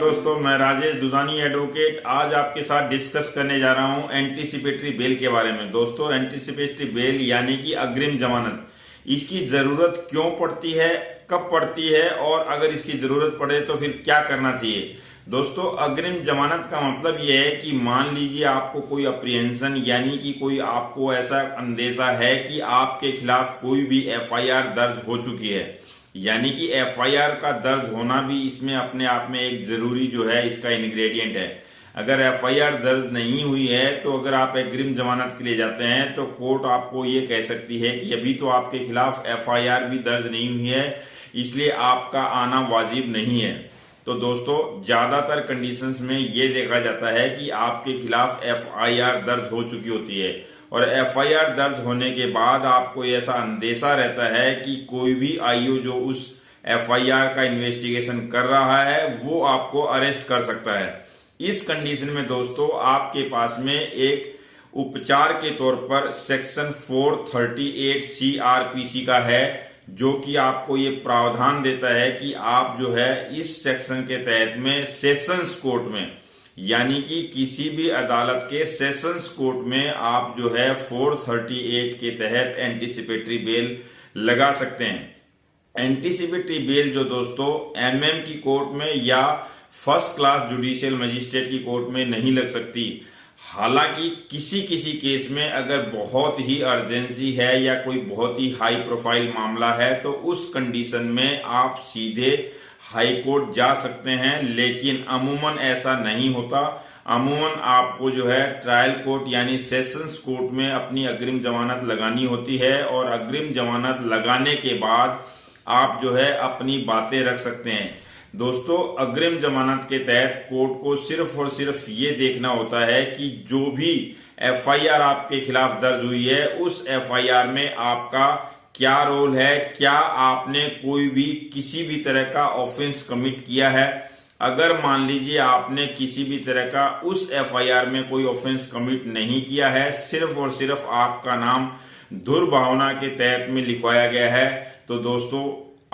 दोस्तों, मैं राजेश दुधानी एडवोकेट आज आपके साथ डिस्कस करने जा रहा हूं एंटीसिपेटरी बेल के बारे में। दोस्तों, एंटीसिपेटरी बेल यानी कि अग्रिम जमानत, इसकी जरूरत क्यों पड़ती है, कब पड़ती है और अगर इसकी जरूरत पड़े तो फिर क्या करना चाहिए। दोस्तों, अग्रिम जमानत का मतलब यह है कि मान लीजिए आपको कोई अप्रीहेंशन यानी कि कोई आपको ऐसा अंदेशा है कि आपके खिलाफ कोई भी एफआईआर दर्ज हो चुकी है, यानी कि एफआईआर का दर्ज होना भी इसमें अपने आप में एक जरूरी जो है इसका इंग्रेडिएंट है। अगर एफआईआर दर्ज नहीं हुई है तो अगर आप अग्रिम जमानत के लिए जाते हैं तो कोर्ट आपको ये कह सकती है कि अभी तो आपके खिलाफ एफआईआर भी दर्ज नहीं हुई है, इसलिए आपका आना वाजिब नहीं है। तो दोस्तों, ज्यादातर कंडीशंस में ये देखा जाता है कि आपके खिलाफ एफआईआर दर्ज हो चुकी होती है और एफआईआर दर्ज होने के बाद आपको ऐसा अंदेशा रहता है कि कोई भी आईओ जो उस एफआईआर का इन्वेस्टिगेशन कर रहा है वो आपको अरेस्ट कर सकता है। इस कंडीशन में दोस्तों आपके पास में एक उपचार के तौर पर सेक्शन 438 सीआरपीसी का है, जो कि आपको ये प्रावधान देता है कि आप जो है इस सेक्शन के तहत में सेशंस कोर्ट में यानी कि किसी भी अदालत के सेशंस कोर्ट में आप जो है 438 के तहत एंटीसिपेटरी बेल लगा सकते हैं। एंटीसिपेटरी बेल जो दोस्तों एमएम की कोर्ट में या फर्स्ट क्लास जुडिशियल मजिस्ट्रेट की कोर्ट में नहीं लग सकती। हालांकि किसी किसी केस में अगर बहुत ही अर्जेंसी है या कोई बहुत ही हाई प्रोफाइल मामला है तो उस कंडीशन में आप सीधे हाई कोर्ट जा सकते हैं, लेकिन अमूमन ऐसा नहीं होता। अमूमन आपको जो है ट्रायल कोर्ट यानी सेशंस कोर्ट में अपनी अग्रिम जमानत लगानी होती है और अग्रिम जमानत लगाने के बाद आप जो है अपनी बातें रख सकते हैं। दोस्तों, अग्रिम जमानत के तहत कोर्ट को सिर्फ और सिर्फ ये देखना होता है कि जो भी एफआईआर आपके खिलाफ दर्ज हुई है उस एफआईआर में आपका क्या रोल है, क्या आपने कोई भी किसी भी तरह का ऑफेंस कमिट किया है। अगर मान लीजिए आपने किसी भी तरह का उस एफआईआर में कोई ऑफेंस कमिट नहीं किया है, सिर्फ और सिर्फ आपका नाम दुर्भावना के तहत में लिखवाया गया है, तो दोस्तों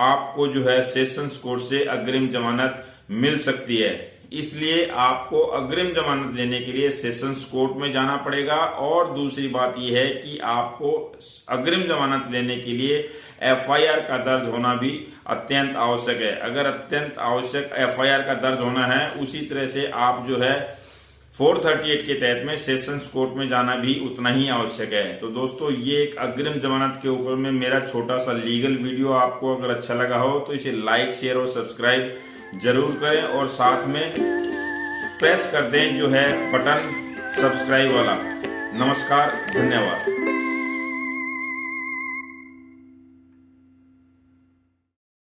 आपको जो है सेशंस कोर्ट से अग्रिम जमानत मिल सकती है। इसलिए आपको अग्रिम जमानत लेने के लिए सेशंस कोर्ट में जाना पड़ेगा। और दूसरी बात यह है कि आपको अग्रिम जमानत लेने के लिए एफआईआर का दर्ज होना भी अत्यंत आवश्यक है। अगर अत्यंत आवश्यक एफआईआर का दर्ज होना है, उसी तरह से आप जो है 438 के तहत में सेशंस कोर्ट में जाना भी उतना ही आवश्यक है। तो दोस्तों, ये एक अग्रिम जमानत के ऊपर में मेरा छोटा सा लीगल वीडियो आपको अगर अच्छा लगा हो तो इसे लाइक, शेयर और सब्सक्राइब जरूर करें और साथ में प्रेस कर दें जो है बटन सब्सक्राइब वाला। नमस्कार, धन्यवाद।